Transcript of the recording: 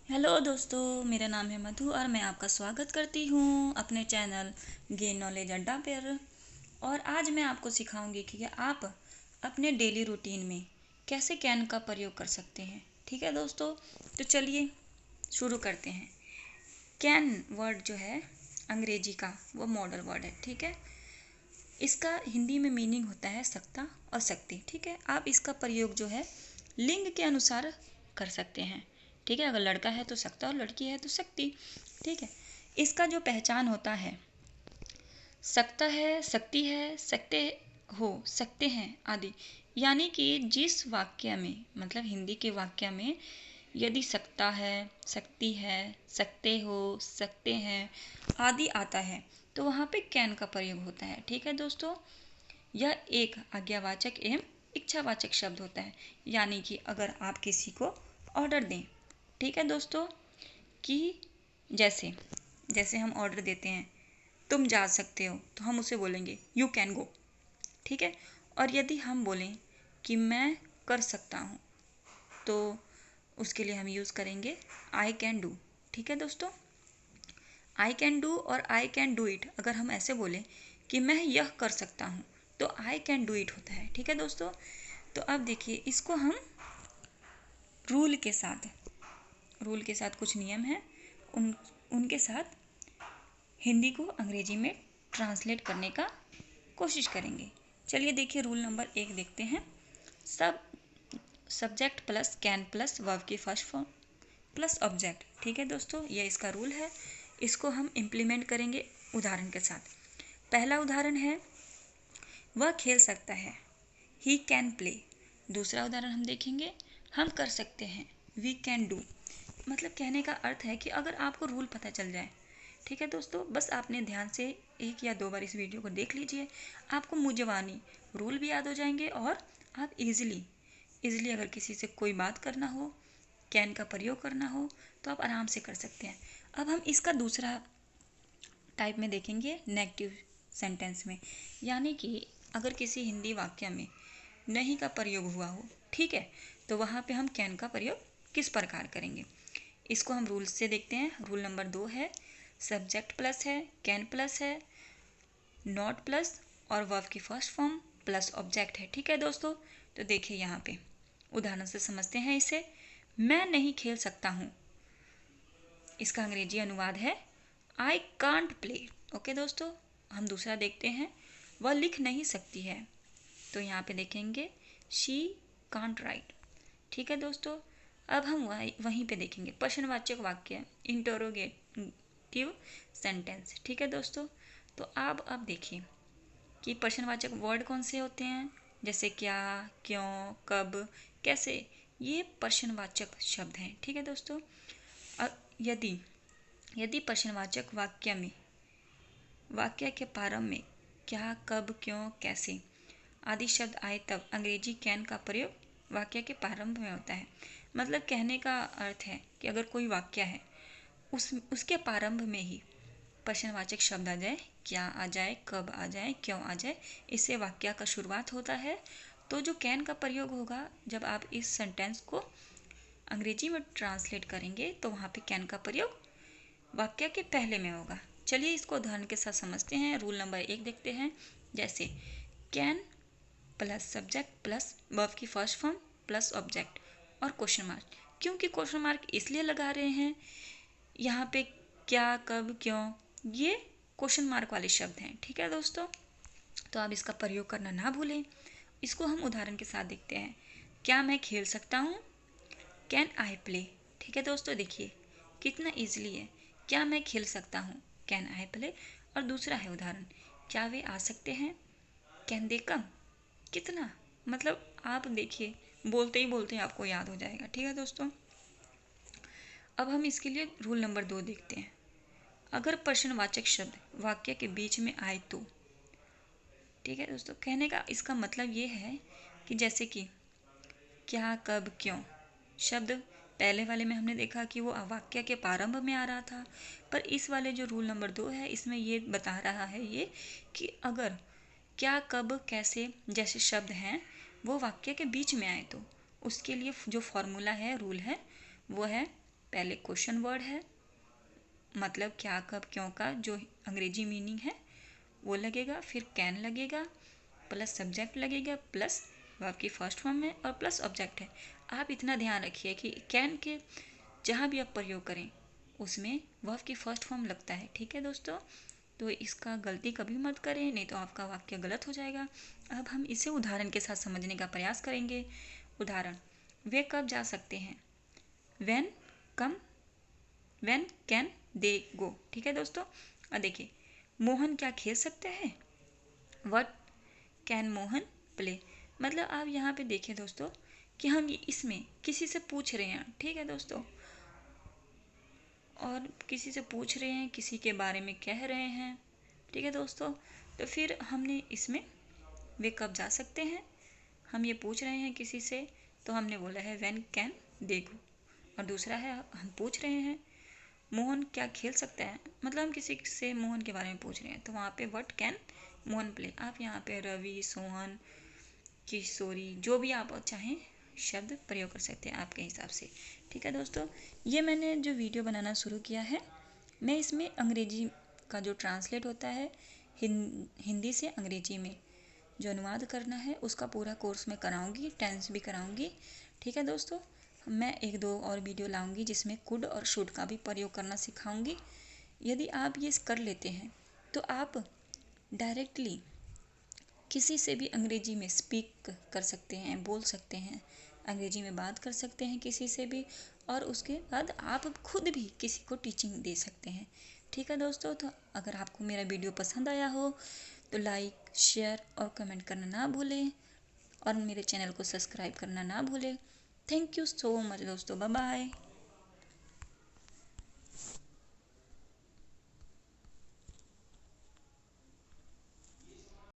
Hello दोस्तों, मेरा नाम है मधु और मैं आपका स्वागत करती हूँ अपने चैनल गेन नॉलेज अड्डा पर। और आज मैं आपको सिखाऊंगी कि आप अपने डेली रूटीन में कैसे कैन का प्रयोग कर सकते हैं। ठीक है दोस्तों, तो चलिए शुरू करते हैं। कैन वर्ड जो है अंग्रेजी का वो मॉडल वर्ड है। ठीक है, इसका हिंदी में मीनिंग होता है सकता और शक्ति। ठीक है, आप इसका प्रयोग जो है लिंग के अनुसार कर सकते हैं। ठीक है, अगर लड़का है तो सकता और लड़की है तो शक्ति। ठीक है, इसका जो पहचान होता है सकता है, शक्ति है, सकते हो, सकते हैं आदि। यानी कि जिस वाक्य में मतलब हिंदी के वाक्य में यदि सकता है, शक्ति है, सकते हो, सकते हैं आदि आता है तो वहाँ पे कैन का प्रयोग होता है। ठीक है दोस्तों, यह एक आज्ञावाचक एवं इच्छावाचक शब्द होता है। यानी कि अगर आप किसी को ऑर्डर दें, ठीक है दोस्तों, कि जैसे जैसे हम ऑर्डर देते हैं तुम जा सकते हो तो हम उसे बोलेंगे यू कैन गो। ठीक है, और यदि हम बोलें कि मैं कर सकता हूँ तो उसके लिए हम यूज़ करेंगे आई कैन डू। ठीक है दोस्तों, आई कैन डू और आई कैन डू इट अगर हम ऐसे बोलें कि मैं यह कर सकता हूँ तो आई कैन डू इट होता है। ठीक है दोस्तों, तो अब देखिए इसको हम रूल के साथ कुछ नियम हैं उनके साथ हिंदी को अंग्रेजी में ट्रांसलेट करने का कोशिश करेंगे। चलिए देखिए, रूल नंबर 1 देखते हैं। सब subject plus can plus verb की फर्स्ट फॉर्म प्लस ऑब्जेक्ट। ठीक है दोस्तों, यह इसका रूल है। इसको हम इम्प्लीमेंट करेंगे उदाहरण के साथ। पहला उदाहरण है वह खेल सकता है, ही कैन प्ले। दूसरा उदाहरण हम देखेंगे हम कर सकते हैं, वी कैन डू। मतलब कहने का अर्थ है कि अगर आपको रूल पता चल जाए, ठीक है दोस्तों, बस आपने ध्यान से 1 या 2 बार इस वीडियो को देख लीजिए, आपको मुंजवानी रूल भी याद हो जाएंगे और आप इजीली अगर किसी से कोई बात करना हो, कैन का प्रयोग करना हो तो आप आराम से कर सकते हैं। अब हम इसका दूसरा टाइप में देखेंगे नेगेटिव सेंटेंस में। यानी कि अगर किसी हिंदी वाक्य में नहीं का प्रयोग हुआ हो, ठीक है, तो वहाँ पे हम कैन का प्रयोग किस प्रकार करेंगे इसको हम रूल से देखते हैं। रूल नंबर 2 है सब्जेक्ट प्लस है, कैन प्लस है, नॉट प्लस और वर्ब की फर्स्ट फॉर्म प्लस ऑब्जेक्ट है। ठीक है दोस्तों, तो देखिए यहाँ पे उदाहरण से समझते हैं इसे। मैं नहीं खेल सकता हूँ, इसका अंग्रेजी अनुवाद है आई कांट प्ले। ओके दोस्तों, हम दूसरा देखते हैं वह लिख नहीं सकती है, तो यहाँ पे देखेंगे शी कांट राइट। ठीक है दोस्तों, अब हम वहीं पे देखेंगे प्रश्नवाचक वाक्य इंटरोगेटिव सेंटेंस। ठीक है दोस्तों, तो अब देखिए कि प्रश्नवाचक वर्ड कौन से होते हैं, जैसे क्या, क्यों, कब, कैसे, ये प्रश्नवाचक शब्द हैं। ठीक है दोस्तों, यदि यदि प्रश्नवाचक वाक्य के प्रारंभ में क्या, कब, क्यों, कैसे आदि शब्द आए तब अंग्रेजी कैन का प्रयोग वाक्य के प्रारंभ में होता है। मतलब कहने का अर्थ है कि अगर कोई वाक्य है उसके प्रारंभ में ही प्रश्नवाचक शब्द आ जाए, क्या आ जाए, कब आ जाए, क्यों आ जाए, इससे वाक्य का शुरुआत होता है। तो जो कैन का प्रयोग होगा जब आप इस सेंटेंस को अंग्रेजी में ट्रांसलेट करेंगे तो वहाँ पे कैन का प्रयोग वाक्य के पहले में होगा। चलिए इसको उदाहरण के साथ समझते हैं। रूल नंबर 1 देखते हैं। जैसे can plus subject plus verb की फर्स्ट फॉर्म प्लस ऑब्जेक्ट और क्वेश्चन मार्क। क्योंकि क्वेश्चन मार्क इसलिए लगा रहे हैं यहाँ पे, क्या, कब, क्यों, ये क्वेश्चन मार्क वाले शब्द हैं। ठीक है दोस्तों, तो आप इसका प्रयोग करना ना भूलें। इसको हम उदाहरण के साथ देखते हैं। क्या मैं खेल सकता हूँ, कैन आई प्ले। ठीक है दोस्तों, देखिए कितना ईजिली है, क्या मैं खेल सकता हूँ, कैन आई प्ले। और दूसरा है उदाहरण, क्या वे आ सकते हैं, कैन दे कम। कितना मतलब आप देखिए बोलते ही बोलते ही आपको याद हो जाएगा। ठीक है दोस्तों, अब हम इसके लिए रूल नंबर 2 देखते हैं। अगर प्रश्नवाचक शब्द वाक्य के बीच में आए तो, ठीक है दोस्तों, कहने का इसका मतलब ये है कि जैसे कि क्या, कब, क्यों शब्द पहले वाले में हमने देखा कि वो वाक्य के प्रारंभ में आ रहा था, पर इस वाले जो रूल नंबर 2 है इसमें ये बता रहा है ये कि अगर क्या, कब, कैसे जैसे शब्द हैं वो वाक्य के बीच में आए तो उसके लिए जो फॉर्मूला है, रूल है, वो है पहले क्वेश्चन वर्ड है, मतलब क्या, कब, क्यों का जो अंग्रेजी मीनिंग है वो लगेगा, फिर कैन लगेगा, प्लस सब्जेक्ट लगेगा, प्लस वर्ब की फर्स्ट फॉर्म है और प्लस ऑब्जेक्ट है। आप इतना ध्यान रखिए कि कैन के जहाँ भी आप प्रयोग करें उसमें वर्ब की फर्स्ट फॉर्म लगता है। ठीक है दोस्तों, तो इसका गलती कभी मत करें, नहीं तो आपका वाक्य गलत हो जाएगा। अब हम इसे उदाहरण के साथ समझने का प्रयास करेंगे। उदाहरण, वे कब जा सकते हैं, when come, when can they go. ठीक है दोस्तों, अब देखिए, मोहन क्या खेल सकते हैं, व्हाट कैन मोहन प्ले। मतलब आप यहाँ पे देखिए दोस्तों कि हम इसमें किसी से पूछ रहे हैं। ठीक है दोस्तों, और किसी से पूछ रहे हैं, किसी के बारे में कह रहे हैं। ठीक है दोस्तों, तो फिर हमने इसमें वे कब जा सकते हैं, हम ये पूछ रहे हैं किसी से, तो हमने बोला है व्हेन कैन दे गो। और दूसरा है, हम पूछ रहे हैं मोहन क्या खेल सकता है, मतलब हम किसी से मोहन के बारे में पूछ रहे हैं, तो वहाँ पे व्हाट कैन मोहन प्ले। आप यहाँ पे रवि, सोहन, किशोरी, जो भी आप चाहें शब्द प्रयोग कर सकते हैं आपके हिसाब से। ठीक है दोस्तों, ये मैंने जो वीडियो बनाना शुरू किया है, मैं इसमें अंग्रेजी का जो ट्रांसलेट होता है हिंदी से अंग्रेजी में जो अनुवाद करना है उसका पूरा कोर्स मैं कराऊंगी, टेंस भी कराऊंगी। ठीक है दोस्तों, मैं एक दो और वीडियो लाऊंगी जिसमें कुड और शुड का भी प्रयोग करना सिखाऊंगी। यदि आप ये कर लेते हैं तो आप डायरेक्टली किसी से भी अंग्रेजी में स्पीक कर सकते हैं, बोल सकते हैं, अंग्रेजी में बात कर सकते हैं किसी से भी, और उसके बाद आप खुद भी किसी को टीचिंग दे सकते हैं। ठीक है दोस्तों, तो अगर आपको मेरा वीडियो पसंद आया हो तो लाइक, शेयर और कमेंट करना ना भूलें, और मेरे चैनल को सब्सक्राइब करना ना भूलें। थैंक यू सो मच दोस्तों, बाय बाय।